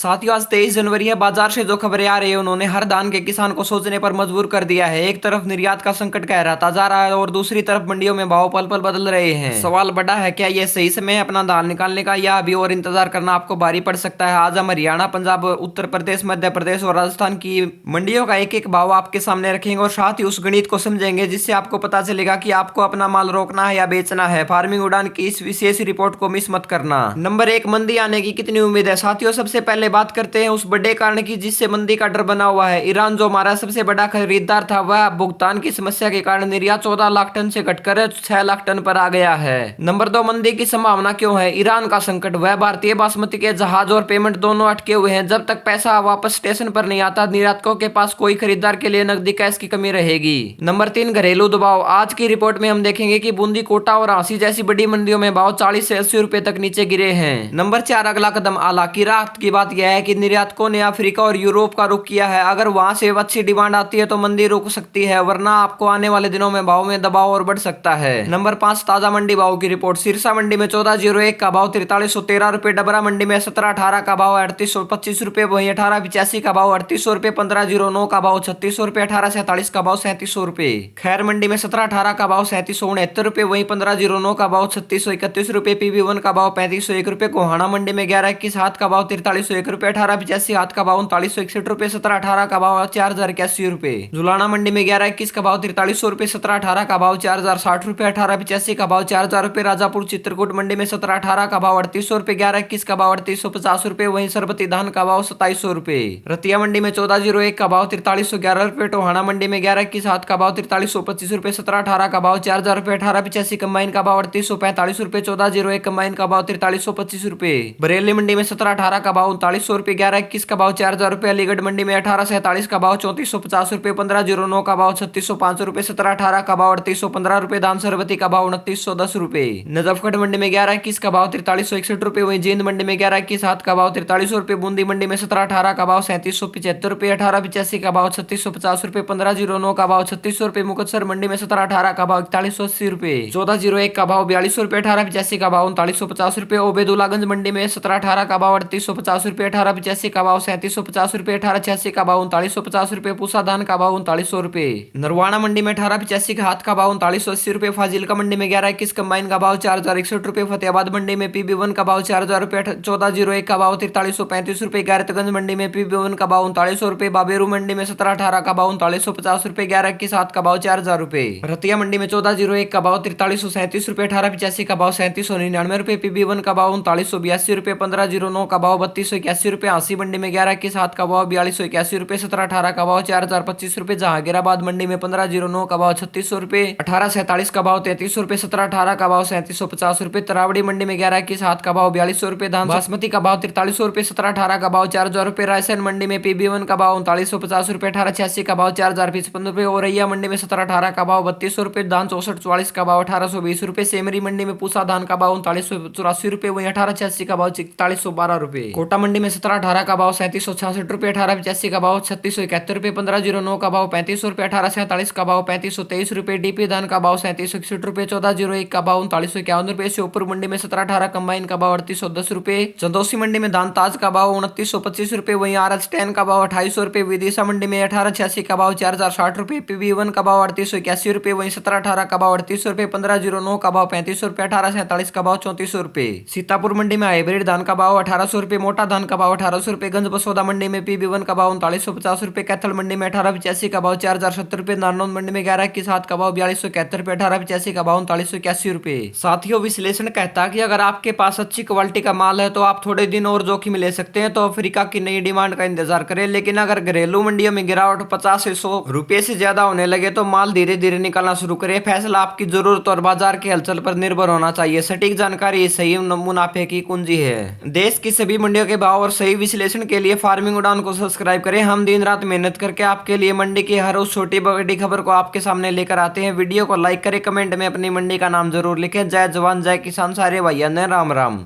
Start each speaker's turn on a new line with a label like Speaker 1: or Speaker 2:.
Speaker 1: साथियों आज 23 जनवरी है। बाजार से जो खबरें आ रही है उन्होंने हर धान के किसान को सोचने पर मजबूर कर दिया है। एक तरफ निर्यात का संकट गहराता जा रहा है और दूसरी तरफ मंडियों में भाव पल पल बदल रहे हैं। सवाल बड़ा है, क्या ये सही समय है अपना धान निकालने का या अभी और इंतजार करना आपको भारी पड़ सकता है। आज हम हरियाणा, पंजाब, उत्तर प्रदेश, मध्य प्रदेश और राजस्थान की मंडियों का एक एक भाव आपके सामने रखेंगे और साथ ही उस गणित को समझेंगे जिससे आपको पता चलेगा कि आपको अपना माल रोकना है या बेचना है। फार्मिंग उड़ान की इस विशेष रिपोर्ट को मिस मत करना। नंबर 1, मंदी आने की कितनी उम्मीद है। साथियों सबसे पहले बात करते हैं उस बड़े कारण की जिससे मंदी का डर बना हुआ है। ईरान जो हमारा सबसे बड़ा खरीदार था वह भुगतान की समस्या के कारण निर्यात 14 लाख टन से घटकर 6 लाख टन पर आ गया है। नंबर 2, मंदी की संभावना क्यों है। ईरान का संकट, वह भारतीय बासमती के जहाज और पेमेंट दोनों अटके हुए हैं। जब तक पैसा वापस स्टेशन पर नहीं आता निर्यातकों के पास कोई खरीदार के लिए नकदी कैश की कमी रहेगी। नंबर 3, घरेलू दबाव। आज की रिपोर्ट में हम देखेंगे कि बूंदी, कोटा और हांसी जैसी बड़ी मंडियों में भाव 40 से 80 रुपए तक नीचे गिरे हैं। नंबर 4, अगला कदम। हालांकि राहत की बात यह है कि निर्यातकों ने अफ्रीका और यूरोप का रुख किया है। अगर वहां से अच्छी डिमांड आती है तो मंदी रुक सकती है, वरना आपको आने वाले दिनों में भाव में दबाव और बढ़ सकता है। नंबर 5, ताजा मंडी भाव की रिपोर्ट। सिरसा मंडी में 1401 का भाव 4313 रुपए, डबरा मंडी में 1718 का भाव 3825 रुपए, वहीं 1885 का भाव 3800 रुपए, 1509 का भाव 3600 रुपए, 1847 का भाव 3700 रुपए। खैर मंडी में 1718 का भाव 3769 रुपए, वहीं 1509 का भाव 3631 रुपए, PB1 का भाव 3501 रुपए। गोहाना मंडी में 1121 हाथ का भाव 4301 रुपए, 1885 हाथ का भाव 3961 रुपए, 1718 का भाव 4081 रुपए। जुलाना मंडी में 1121 का भाव 4300 रुपए, 1718 का भाव 4060 रुपए, 1885 का भाव 4000 रुपए। राजापुर चित्रकूट मंडी में 1718 का भाव 3800 रुपए, 1121 का भाव 3850 रुपए, वहीं सरबती धान का भाव 2700 रुपए। रतिया मंडी में 1401 का भाव 4311 रुपए, टोहाना मंडी में 1121 हाथ का भाव 4325 रुपए, 1718 का भाव 4000 रुपए, 1885 कंबाइन का भाव 3845 रुपए, 1401 कंबाइन का भाव 4325 रुपए। बरेली मंडी में 1718 का भाव 3900 रुपए, 1121 का भाव 4000 रुपए। अलीगढ़ मंडी में 1847 का भाव 3450 रुपए, 1509 का भाव 3605 रुपए, 1718 का भाव 3815 रुपए। धान सरबती का भाव 2910 रुपए। नजफगढ़ मंडी में 1121 का भाव 4361 रुपए, वहीं जींद मंडी में 1121 हाथ का भाव 4300 रुपए। बूंदी मंडी में 1718 का भाव 3775 रुपए, 1885 का भाव 3650 रुपए, 1509 का भाव 3600 रुपए। मुकतसर मंडी में 1718 का भाव 4180 रुपए, 1401 का भाव 4200 रुपए, 1885 का भाव 3950 रुपए। ओबेदुल्लागंज मंडी में 1718 का भाव 3850 रुपए, 1885 का भाव 3750 रुपए, 1886 का भाव 3950 रुपए। पूसा धान का भाव 3900 रुपए। नरवाना मंडी में 1885 का हाथ का भाव 3980 रुपए। फाजिलका मंडी में 1121 कंबाइन का भाव 4061 रुपए। फतेहाबाद मंडी में PB1 का भाव 4000 रुपए, 1401 का भाव 4335 रुपए। गैरतगंज मंडी में PB1 का भाव 3900 रुपए। बाबेरू मंडी में 1718 का भाव 3950 रुपए, 1121 हाथ का भाव 4000 रुपए। रतिया मंडी में 1401 का भाव 4337 रुपए, 1885 का भाव 3799 रुपए। PB1 का भाव 3982 रुपए, 1509 का भाव 3281 रुपए। हांसी मंडी में 1121 हाथ का भाव 4281 रुपए, 1718 का भाव 4025 रुपए। जहांगीराबाद मंडी में 1509 का भाव 3600 रुपए, 1847 का भाव 3300 रुपए, 1718 का भाव 3750 रुपए। तरावड़ी मंडी में 1121 हाथ का भाव 4200 रुपए। धान बासमती का भाव 4300 रुपए, 1718 का भाव 4000 रुपए। रायसेन मंडी में PB1 का भाव 3950 रुपए, 1886 का भाव 4055 रुपए। औरैया मंडी में 1718 का भाव 3200 रुपए। धान 6444 का भाव 1820 रुपए। सेमरी मंडी में पूसा धान का भाव 3984 रुपए, वहीं 1886 का भाव 4112 रुपए। कोटा मंडी में 1718 का भाव 3766 रुपए, 1885 का भाव 3671 रुपए, 1509 का भाव 3500 रुपए, 1847 का भाव 3523 रुपए। डीपी धान का भाव 3761 रुपए, 1401 का भाव 3951 रुपए। श्योपुर मंडी में 1718 कंबाइन का भाव 3810 रुपए। चंदौसी मंडी में धान ताज का भाव 2925 रुपए, वहीं RH10 का भाव 2800 रुपए। विदिशा मंडी में 1886 का भाव 4060 रुपए, PB1 का भाव 3881 रुपए, वहीं 1718 का भाव 3800 रुपए, 1509 का भाव 3500 रुपए, 1847 का भाव 3400 रुपए। सीतापुर मंडी में हाइब्रिड धान का भाव 1800 रुपए, मोटा धान का भाव 1800 रुपए। गंज बसोदा मंडी में PB1 का भाव 3950 रुपए, कैथल मंडी में 1885 का भाव 4070 रुपए। नारनौल मंडी में 1121 हाथ का भाव 4271 रुपए, 1885 का भाव 3981 रुपए। साथियों विश्लेषण कहता है कि अगर आपके पास अच्छी क्वालिटी का माल है तो आप थोड़े दिन और जोखिम ले सकते हैं, तो अफ्रीका की नई डिमांड का इंतजार करें। लेकिन अगर घरेलू मंडियों में गिरावट 50 से 100 रुपए से ज्यादा होने लगे तो माल धीरे धीरे निकालना शुरू करें। फैसला आपकी जरूरत और बाजार की हलचल पर निर्भर होना चाहिए। सटीक जानकारी सही मुनाफे की कुंजी है। देश की सभी मंडियों के भाव और सही विश्लेषण के लिए फार्मिंग उड़ान को सब्सक्राइब करें। हम दिन रात मेहनत करके आपके लिए मंडी की हर उस छोटी बड़ी खबर को आपके सामने लेकर आते हैं। वीडियो को लाइक करें, कमेंट में अपनी मंडी का नाम जरूर लिखें। जय जवान जय किसान, सारे भैया ने राम राम।